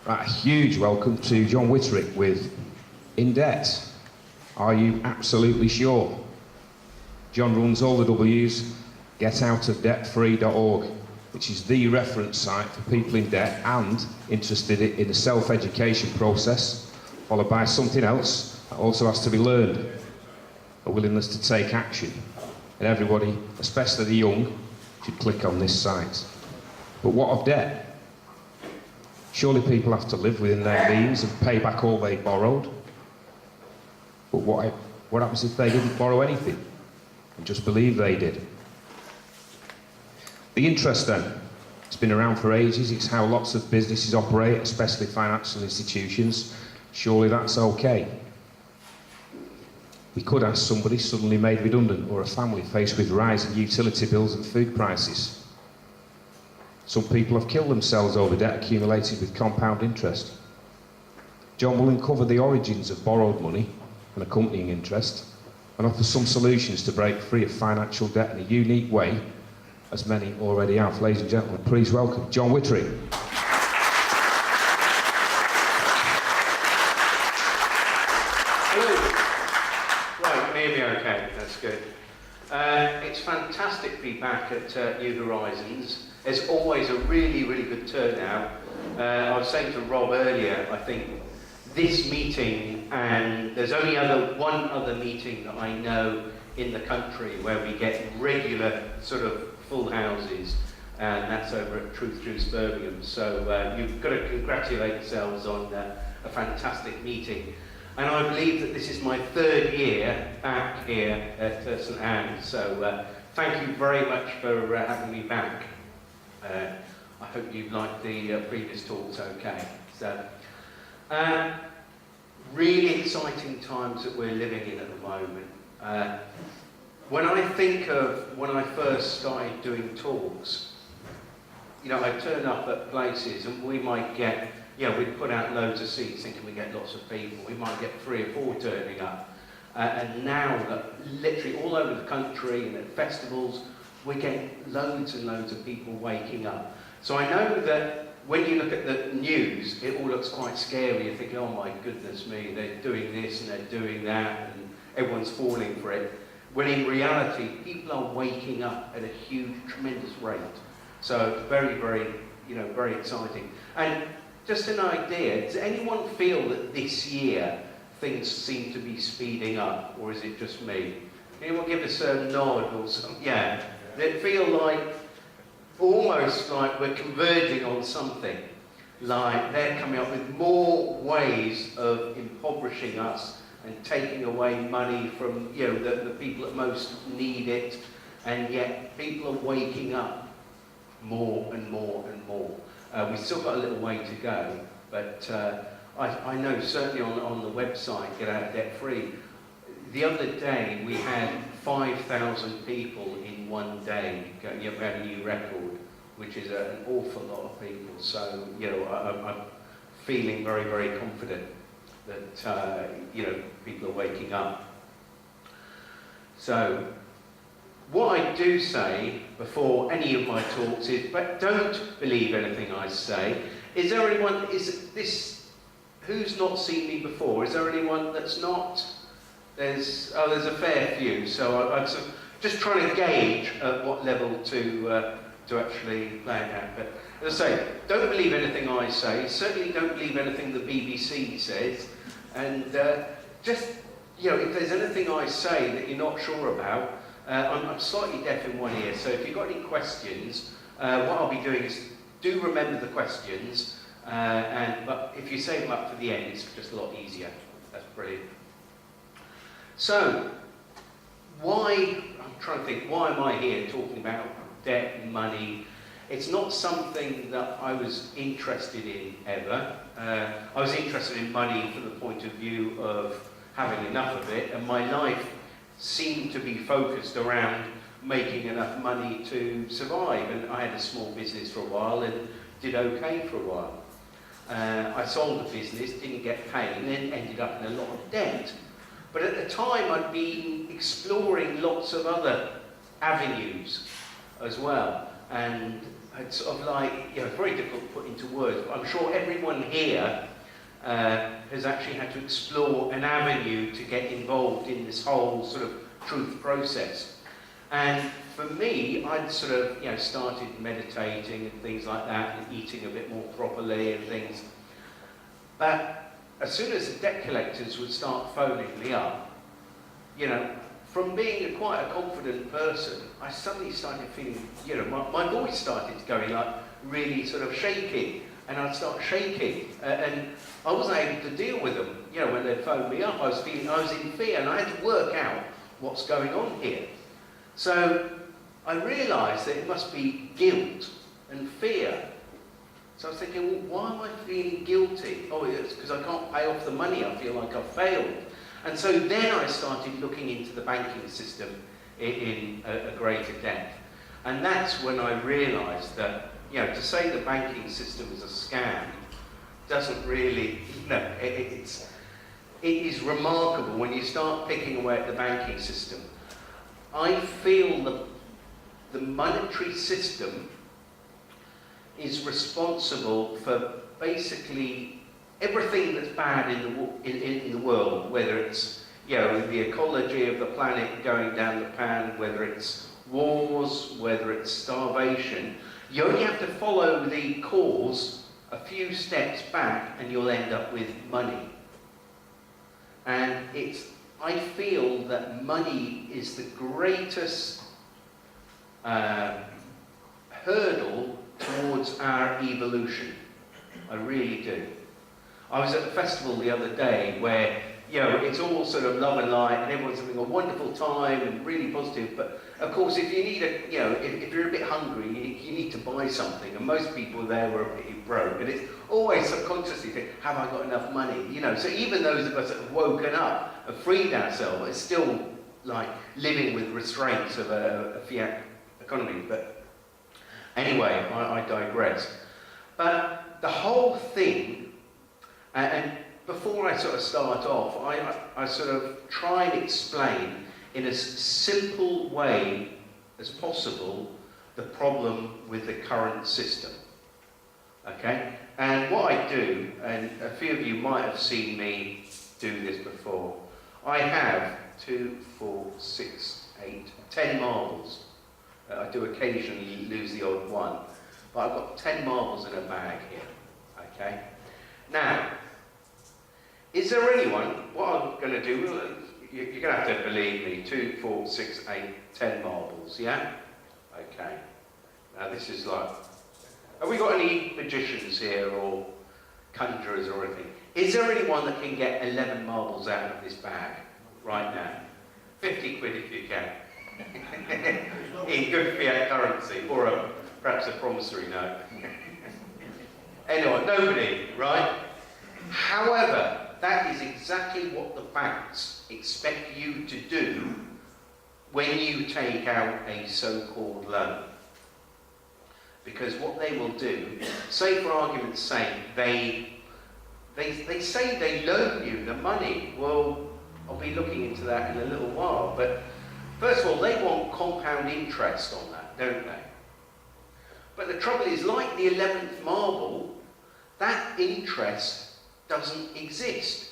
Right, a huge welcome to John Witterick with In Debt. Are you absolutely sure? John runs all the W's, getoutofdebtfree.org, which is the reference site for people in debt and interested in the self-education process, followed by something else that also has to be learned, a willingness to take action. And everybody, especially the young, should click on this site. But what of debt? Surely people have to live within their means and pay back all they borrowed. But what happens if they didn't borrow anything and just believe they did? The interest then, it's been around for ages. It's how lots of businesses operate, especially financial institutions. Surely that's okay. We could ask somebody suddenly made redundant or a family faced with rising utility bills and food prices. Some people have killed themselves over debt accumulated with compound interest. John will uncover the origins of borrowed money and accompanying interest and offer some solutions to break free of financial debt in a unique way, as many already have. Ladies and gentlemen, please welcome John Witterick. Hello. Right, you can hear me okay? That's good. It's fantastic to be back at New Horizons. There's always a really, really good turnout. I was saying to Rob earlier, I think this meeting, and there's only one other meeting that I know in the country where we get regular sort of full houses, and that's over at Truth Juice Birmingham. So you've got to congratulate yourselves on a fantastic meeting. And I believe that this is my third year back here at St Anne's. So thank you very much for having me back. I hope you liked the previous talks okay. So, really exciting times that we're living in at the moment. When I think of when I first started doing talks, you know, I turn up at places and we might get, we'd put out loads of seats thinking we get lots of people. We might get 3 or 4 turning up. And now, literally all over the country and at festivals, we're getting loads and loads of people waking up. So I know that when you look at the news, it all looks quite scary. You're thinking, oh my goodness me, they're doing this and they're doing that, and everyone's falling for it. When in reality, people are waking up at a huge, tremendous rate. So very, very, very exciting. And just an idea, does anyone feel that this year things seem to be speeding up, or is it just me? Anyone give us a nod or something? Yeah. They feel like, almost like we're converging on something. Like they're coming up with more ways of impoverishing us and taking away money from, the people that most need it. And yet people are waking up more and more and more. We've still got a little way to go, but I know certainly on the website, Get Out of Debt Free, the other day we had 5,000 people in one day. We had a new record, which is an awful lot of people. So, I'm feeling very, very confident that, people are waking up. So, what I do say before any of my talks is, but don't believe anything I say. Is there anyone, who's not seen me before? Is there anyone that's not? There's a fair few, so I'm just trying to gauge at what level to actually play it out. But as I say, don't believe anything I say. Certainly don't believe anything the BBC says. And just, if there's anything I say that you're not sure about, I'm slightly deaf in one ear. So if you've got any questions, what I'll be doing is do remember the questions. But if you save them up for the end, it's just a lot easier. That's brilliant. So, I'm trying to think, why am I here talking about debt and money? It's not something that I was interested in ever. I was interested in money from the point of view of having enough of it, and my life seemed to be focused around making enough money to survive. And I had a small business for a while and did okay for a while. I sold the business, didn't get paid, and then ended up in a lot of debt. But at the time, I'd been exploring lots of other avenues as well. And it's sort of like, very difficult to put into words, but I'm sure everyone here has actually had to explore an avenue to get involved in this whole sort of truth process. And for me, I'd sort of, started meditating and things like that, and eating a bit more properly and things. But as soon as the debt collectors would start phoning me up, from being quite a confident person, I suddenly started feeling, my voice started going like really sort of shaky, and I'd start shaking, and I wasn't able to deal with them. When they phoned me up, I was in fear, and I had to work out what's going on here. So I realised that it must be guilt and fear. So I was thinking, well, why am I feeling guilty? Oh, it's because I can't pay off the money. I feel like I've failed. And so then I started looking into the banking system in a greater depth. And that's when I realised that, to say the banking system is a scam doesn't really, it is remarkable when you start picking away at the banking system. I feel the monetary system is responsible for basically everything that's bad in the world, whether it's the ecology of the planet going down the pan, whether it's wars, whether it's starvation. You only have to follow the cause a few steps back and you'll end up with money. And I feel that money is the greatest hurdle towards our evolution. I really do. I was at a festival the other day where, it's all sort of love and light and everyone's having a wonderful time and really positive, but of course if you need if you're a bit hungry, you need to buy something, and most people there were a bit broke, and it's always subconsciously think, have I got enough money? So even those of us that have woken up and freed ourselves, it's still like living with restraints of a fiat economy. But anyway, I digress. But the whole thing, and before I sort of start off, I sort of try and explain in as simple way as possible the problem with the current system. Okay? And what I do, and a few of you might have seen me do this before, I have 2, 4, 6, 8, 10 marbles. I do occasionally lose the odd one, but I've got 10 marbles in a bag here. Okay? Now, is there anyone, what I'm going to do, you're going to have to believe me, 2, 4, 6, 8, 10 marbles, yeah? Okay. Now this is like, have we got any magicians here or conjurers or anything? Is there anyone that can get 11 marbles out of this bag right now? 50 quid if you can. In good fiat currency, or perhaps a promissory note. Anyway, nobody, right? However, that is exactly what the banks expect you to do when you take out a so-called loan. Because what they will do, say for argument's sake, they say they loan you the money. Well, I'll be looking into that in a little while. But first of all, they want compound interest on that, don't they? But the trouble is, like the 11th marble, that interest doesn't exist.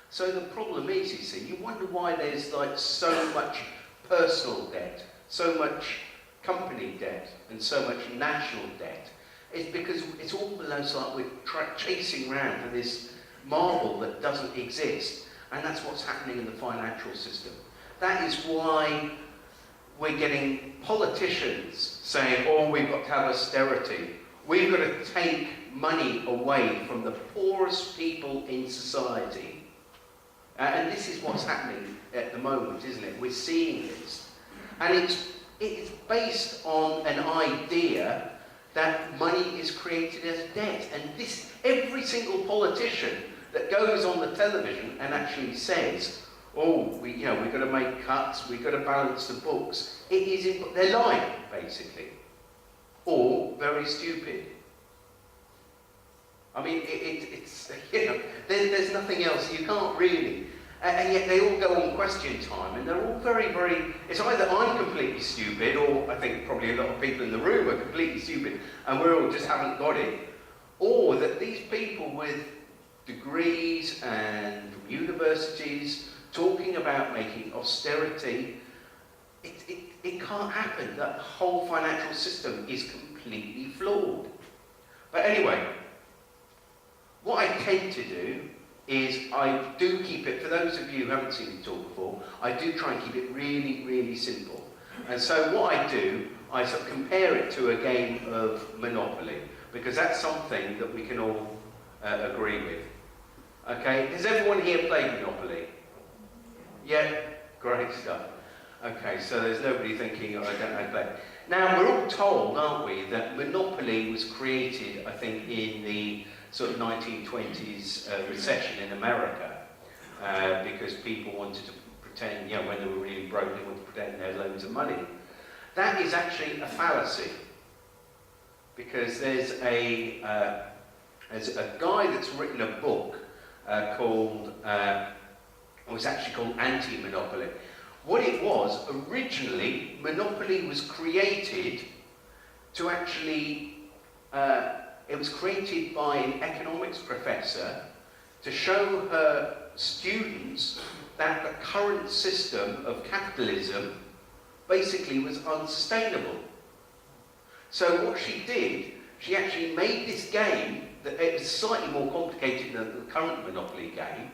So the problem is, you see, you wonder why there's like so much personal debt, so much company debt, and so much national debt. It's because it's almost like we're chasing around for this marble that doesn't exist. And that's what's happening in the financial system. That is why we're getting politicians saying, oh, we've got to have austerity. We've got to take money away from the poorest people in society. And this is what's happening at the moment, isn't it? We're seeing this. And it's based on an idea that money is created as debt. And this, every single politician that goes on the television and actually says, oh, we've got to make cuts, we've got to balance the books. They're lying, basically. Or very stupid. I mean, there's nothing else. You can't really. And yet they all go on question time, and they're all very, very... It's either I'm completely stupid, or I think probably a lot of people in the room are completely stupid, and we all just haven't got it, or that these people with degrees and universities talking about making austerity, it can't happen. That whole financial system is completely flawed. But anyway, what I tend to do is I do keep it, for those of you who haven't seen me talk before, I do try and keep it really, really simple. And so what I do, I sort of compare it to a game of Monopoly, because that's something that we can all agree with. Okay, has everyone here played Monopoly? Yeah, great stuff. Okay, so there's nobody thinking, oh, I don't know how to play. Now, we're all told, aren't we, that Monopoly was created, I think, in the sort of 1920s recession in America, because people wanted to pretend, you know, when they were really broke, they wanted to pretend they had loads of money. That is actually a fallacy, because there's a guy that's written a book called, it's actually called Anti-Monopoly. What it was, originally, Monopoly was created to actually, it was created by an economics professor to show her students that the current system of capitalism basically was unsustainable. So what she did, she actually made this game, that it was slightly more complicated than the current Monopoly game,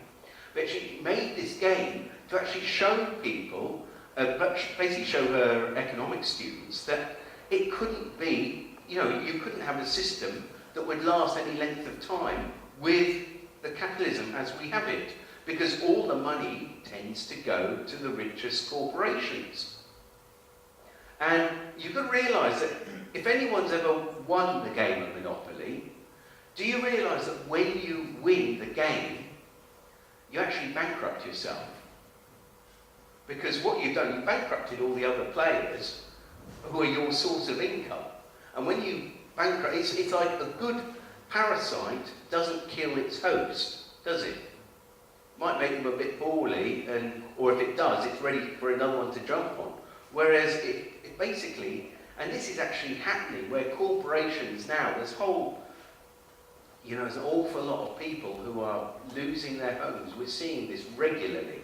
but she made this game to actually show people, basically show her economics students, that it couldn't be, you know, you couldn't have a system that would last any length of time with the capitalism as we have it, because all the money tends to go to the richest corporations. And you've got to realise that if anyone's ever won the game of Monopoly, do you realise that when you win the game, you actually bankrupt yourself? Because what you've done, you've bankrupted all the other players who are your source of income. And when you bankrupt, it's like a good parasite doesn't kill its host, does it? Might make them a bit poorly, or if it does, it's ready for another one to jump on. Whereas it basically, and this is actually happening, where corporations now, there's an awful lot of people who are losing their homes. We're seeing this regularly.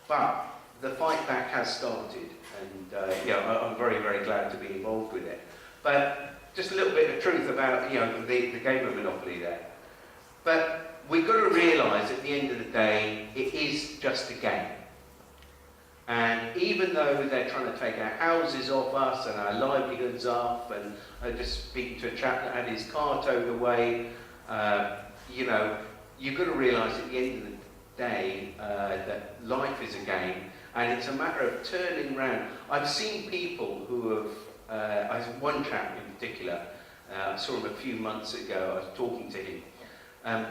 But the fight back has started, and I'm very, very glad to be involved with it. But just a little bit of truth about, the game of Monopoly there. But we've got to realise at the end of the day, it is just a game. And even though they're trying to take our houses off us and our livelihoods off, and I just speaking to a chap that had his car towed away, you've got to realise at the end of the day that life is a game, and it's a matter of turning around. I've seen people who have, I have one chap in particular, I saw him a few months ago, I was talking to him.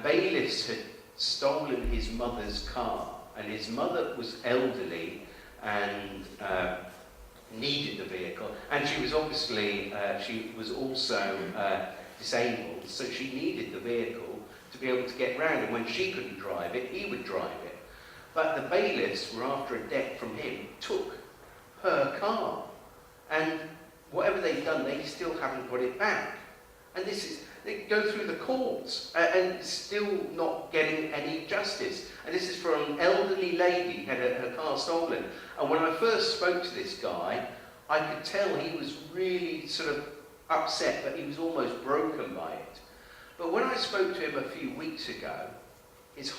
Bailiffs had stolen his mother's car, and his mother was elderly and needed the vehicle, and she was obviously, she was also disabled, so she needed the vehicle to be able to get round, and when she couldn't drive it, he would drive it. But the bailiffs were after a debt from him, took her car, and whatever they've done, they still haven't got it back. And they go through the courts and still not getting any justice. And this is for an elderly lady who had her car stolen. And when I first spoke to this guy, I could tell he was really sort of upset, but he was almost broken by it. But when I spoke to him a few weeks ago, he'd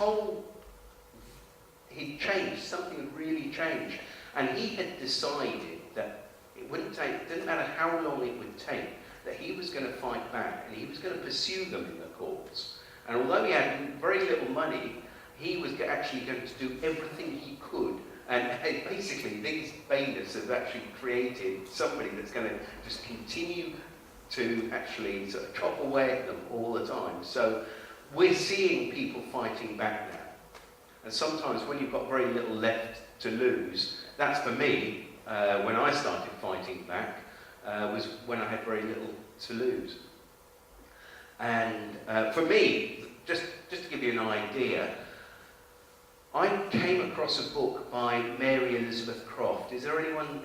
changed, something had really changed. And he had decided that it didn't matter how long it would take, that he was going to fight back and he was going to pursue them in the courts. And although he had very little money, he was actually going to do everything he could. And basically, these bailiffs have actually created somebody that's going to just continue to actually sort of chop away at them all the time. So we're seeing people fighting back now. And sometimes when you've got very little left to lose, that's for me, when I started fighting back, was when I had very little to lose. And for me, just to give you an idea, I came across a book by Mary Elizabeth Croft. Is there anyone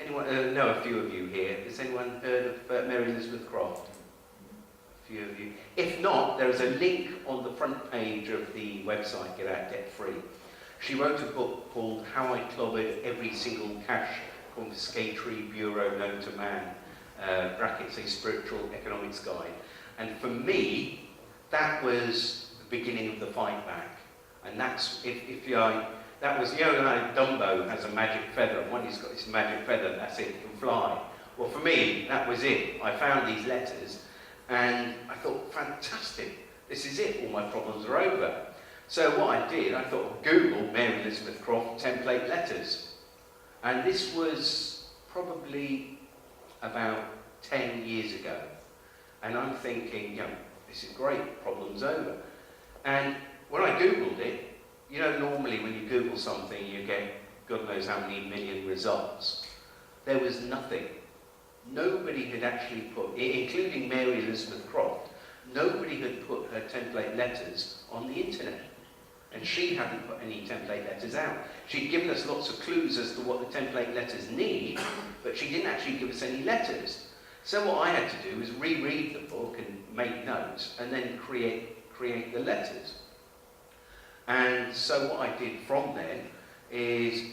know a few of you here? Has anyone heard of Mary Elizabeth Croft? A few of you. If not, there is a link on the front page of the website Get Out Debt Free. She wrote a book called How I Clobbered Every Single Cash Confiscatory Bureau Known to Man, brackets a spiritual economics guide. And for me, that was the beginning of the fight back. And that's, that was, you know, like Dumbo has a magic feather, and when he's got this magic feather, that's it, he can fly. Well, for me, that was it. I found these letters, and I thought, fantastic, this is it, all my problems are over. So what I did, I thought, Google Mary Elizabeth Croft template letters. And this was probably about 10 years ago. And I'm thinking, you know, this is great, problem's over. And when I Googled it, you know, normally when you Google something, you get God knows how many million results. There was nothing. Nobody had actually put, including Mary Elizabeth Croft, nobody had put her template letters on the internet. And she hadn't put any template letters out. She'd given us lots of clues as to what the template letters need, but she didn't actually give us any letters. So what I had to do was reread the book and make notes, and then create the letters. And so what I did from then is,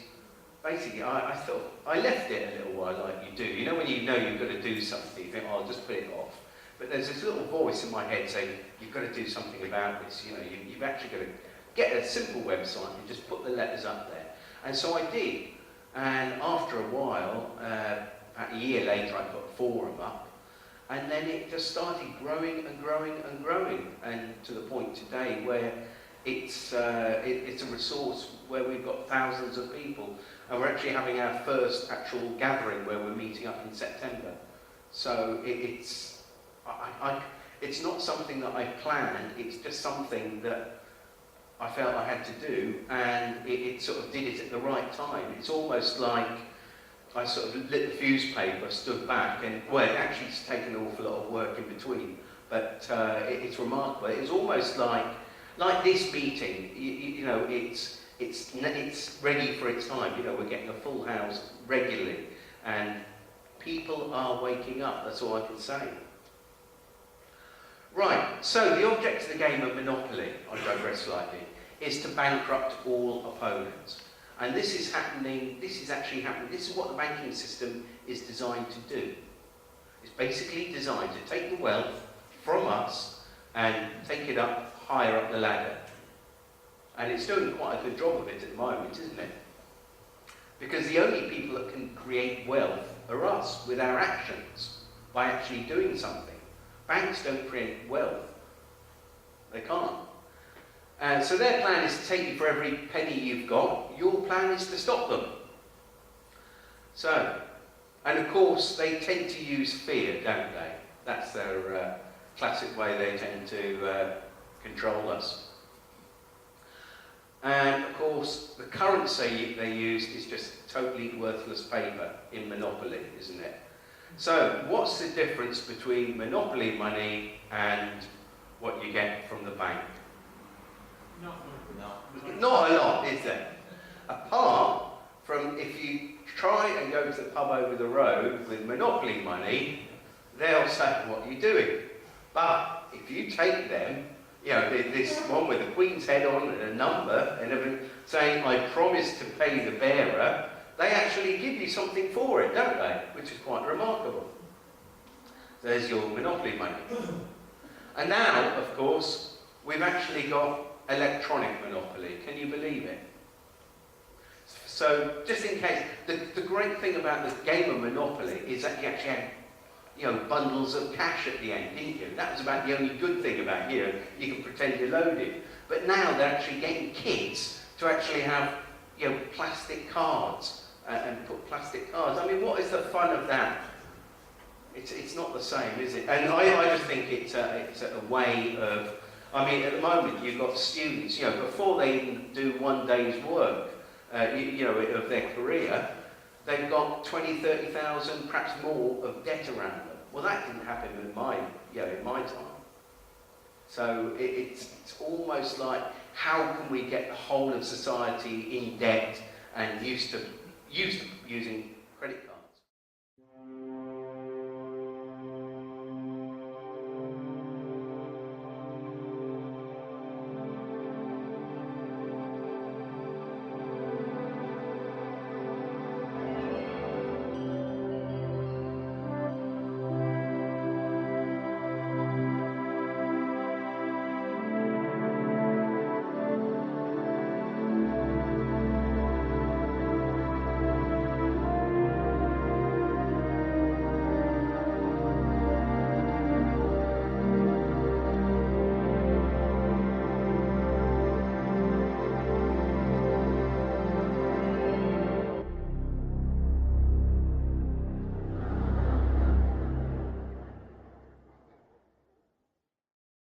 basically, I thought, I left it a little while like you do. You know when you know you've got to do something, you think, oh, I'll just put it off. But there's this little voice in my head saying, you've got to do something about this. You know, you've actually got to get a simple website and just put the letters up there. And so I did. And after a while, about a year later, I put a forum up. And then it just started growing and growing and growing. And to the point today where it's a resource where we've got thousands of people. And we're actually having our first actual gathering where we're meeting up in September. So it's not something that I planned, it's just something that I felt I had to do, and it sort of did it at the right time. It's almost like I sort of lit the fuse paper, stood back, and, well, it actually has taken an awful lot of work in between, but it's remarkable. It's almost like this meeting, you know, it's ready for its time. You know, we're getting a full house regularly, and people are waking up, that's all I can say. Right, so the object of the game of Monopoly, I digress slightly, is to bankrupt all opponents. And this is happening, this is actually happening, this is what the banking system is designed to do. It's basically designed to take the wealth from us and take it up higher up the ladder. And it's doing quite a good job of it at the moment, isn't it? Because the only people that can create wealth are us, with our actions, by actually doing something. Banks don't create wealth. They can't. So their plan is to take you for every penny you've got. Your plan is to stop them. So, and of course, they tend to use fear, don't they? That's their classic way they tend to control us. And of course, the currency they use is just totally worthless paper in Monopoly, isn't it? So, what's the difference between Monopoly money and what you get from the bank? Not a lot, is there? Apart from if you try and go to the pub over the road with Monopoly money, they'll say, what are you doing? But if you take them, you know, this one with the Queen's head on and a number and everything, saying, I promise to pay the bearer, they actually give you something for it, don't they? Which is quite remarkable. There's your Monopoly money. And now, of course, we've actually got electronic Monopoly. Can you believe it? So, just in case, the great thing about the game of Monopoly is that you actually had, you know, bundles of cash at the end, didn't you? That was about the only good thing about it. You can pretend you're loaded. But now they're actually getting kids to actually have, you know, plastic cards and put plastic cards. I mean, what is the fun of that? It's not the same, is it? And I just think it's a way of, I mean, at the moment you've got students, you know, before they even do one day's work, you know, of their career, they've got 20, 30,000, perhaps more of debt around them. Well, that didn't happen in my time. So it's almost like, how can we get the whole of society in debt and used to using credit cards?